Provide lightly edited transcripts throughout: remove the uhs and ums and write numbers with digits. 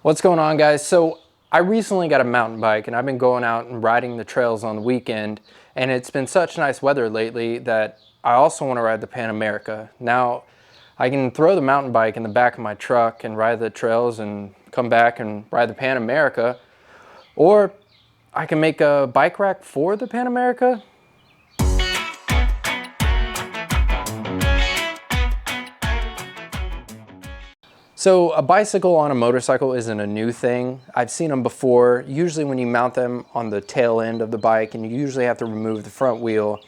What's going on, guys? So I recently got a mountain bike and I've been going out and riding the trails on the weekend, and it's been such nice weather lately that I also want to ride the Pan America. Now I can throw the mountain bike in the back of my truck and ride the trails and come back and ride the Pan America, or I can make a bike rack for the Pan America. So a bicycle on a motorcycle isn't a new thing. I've seen them before. Usually when you mount them on the tail end of the bike, and you usually have to remove the front wheel.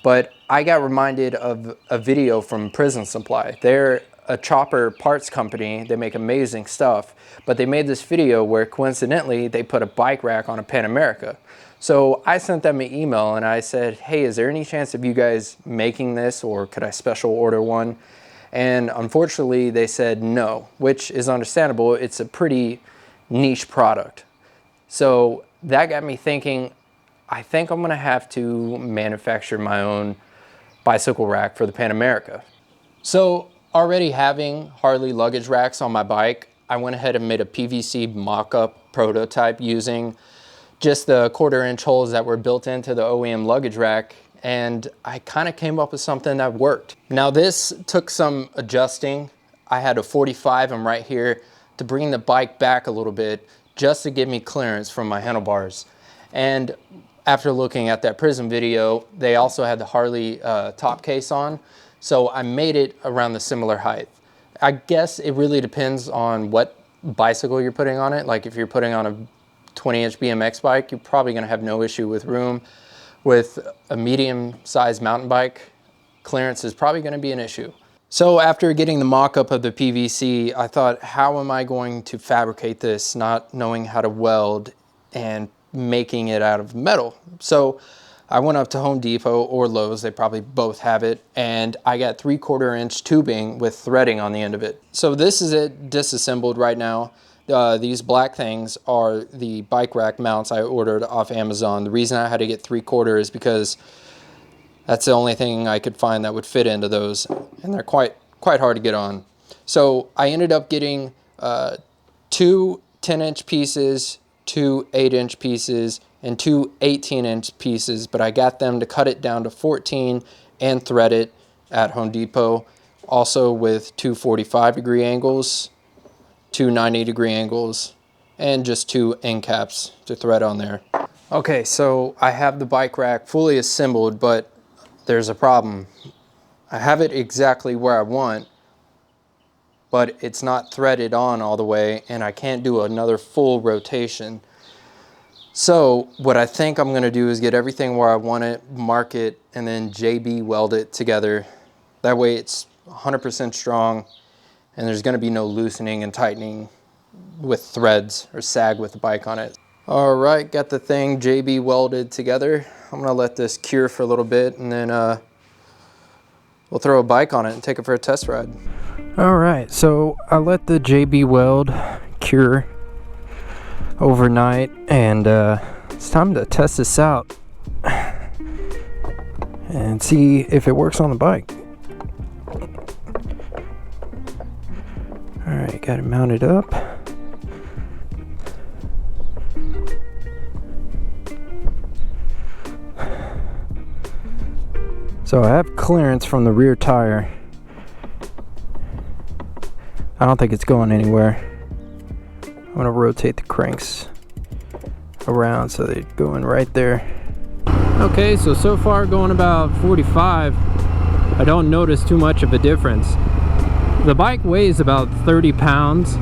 But I got reminded of a video from Prison Supply. They're a chopper parts company. They make amazing stuff. But they made this video where coincidentally they put a bike rack on a Pan America. So I sent them an email and I said, hey, is there any chance of you guys making this, or could I special order one? And unfortunately they said no, which is understandable. It's a pretty niche product. So that got me thinking, I think I'm gonna have to manufacture my own bicycle rack for the Pan America. So already having Harley luggage racks on my bike, I went ahead and made a PVC mock-up prototype using just the 1/4-inch holes that were built into the OEM luggage rack. And I kind of came up with something that worked. Now this took some adjusting. I had a 45 right here to bring the bike back a little bit just to give me clearance from my handlebars. And after looking at that Prism video, they also had the Harley top case on. So I made it around the similar height. I guess it really depends on what bicycle you're putting on it. Like if you're putting on a 20-inch BMX bike, you're probably gonna have no issue with room. With a medium-sized mountain bike, clearance is probably going to be an issue. So after getting the mock-up of the PVC, I thought, how am I going to fabricate this, not knowing how to weld and making it out of metal? So I went up to Home Depot or Lowe's, they probably both have it, and I got 3/4-inch tubing with threading on the end of it. So this is it disassembled right now. These black things are the bike rack mounts I ordered off Amazon. The reason I had to get 3/4 is because that's the only thing I could find that would fit into those, and they're quite hard to get on. So I ended up getting 2 10-inch pieces, 2 8-inch pieces, and 2 18-inch pieces, but I got them to cut it down to 14 and thread it at Home Depot, also with 2 45-degree angles, 2 90-degree angles, and just 2 end caps to thread on there. Okay, so I have the bike rack fully assembled, but there's a problem. I have it exactly where I want, but it's not threaded on all the way, and I can't do another full rotation. So what I think I'm gonna do is get everything where I want it, mark it, and then JB weld it together. That way it's 100% strong, and there's going to be no loosening and tightening with threads or sag with the bike on it. All right, got the thing JB welded together. I'm going to let this cure for a little bit, and then we'll throw a bike on it and take it for a test ride. All right, so I let the JB weld cure overnight, and it's time to test this out and see if it works on the bike. All right, got it mounted up. So I have clearance from the rear tire. I don't think it's going anywhere. I'm gonna rotate the cranks around so they go in right there. Okay, so far going about 45. I don't notice too much of a difference. The bike weighs about 30 pounds,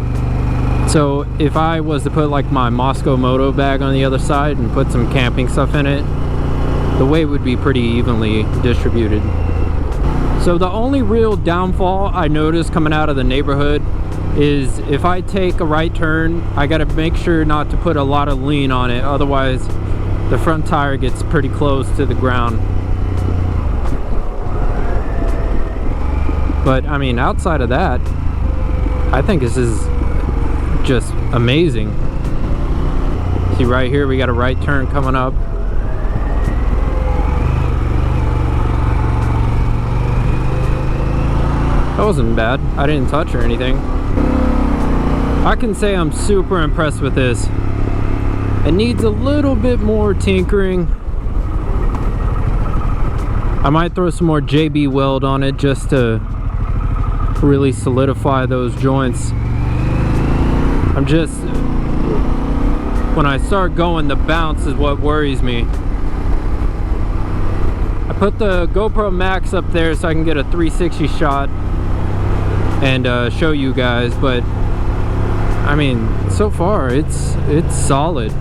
so if I was to put like my Moscow Moto bag on the other side and put some camping stuff in it, the weight would be pretty evenly distributed. So the only real downfall I noticed coming out of the neighborhood is if I take a right turn, I gotta make sure not to put a lot of lean on it, otherwise the front tire gets pretty close to the ground. But I mean, outside of that, I think this is just amazing. See right here, we got a right turn coming up. That wasn't bad. I didn't touch or anything. I can say I'm super impressed with this. It needs a little bit more tinkering. I might throw some more JB weld on it just to really solidify those joints. I'm just, when I start going, the bounce is what worries me. I put the GoPro Max up there so I can get a 360 shot and show you guys, but I mean, so far it's solid.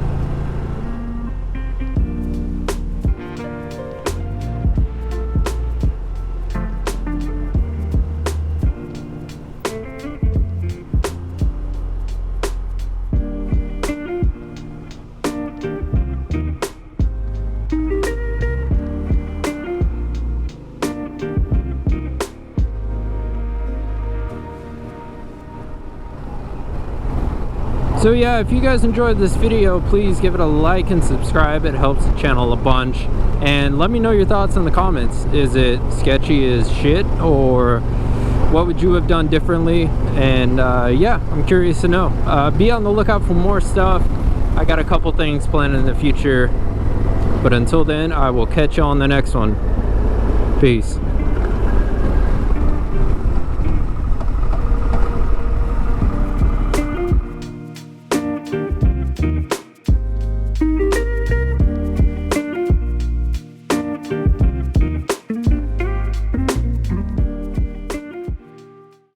So yeah, if you guys enjoyed this video, please give it a like and subscribe. It helps the channel a bunch. And let me know your thoughts in the comments. Is it sketchy as shit, or what would you have done differently? And yeah, I'm curious to know. Be on the lookout for more stuff. I got a couple things planned in the future. But until then, I will catch you on the next one. Peace.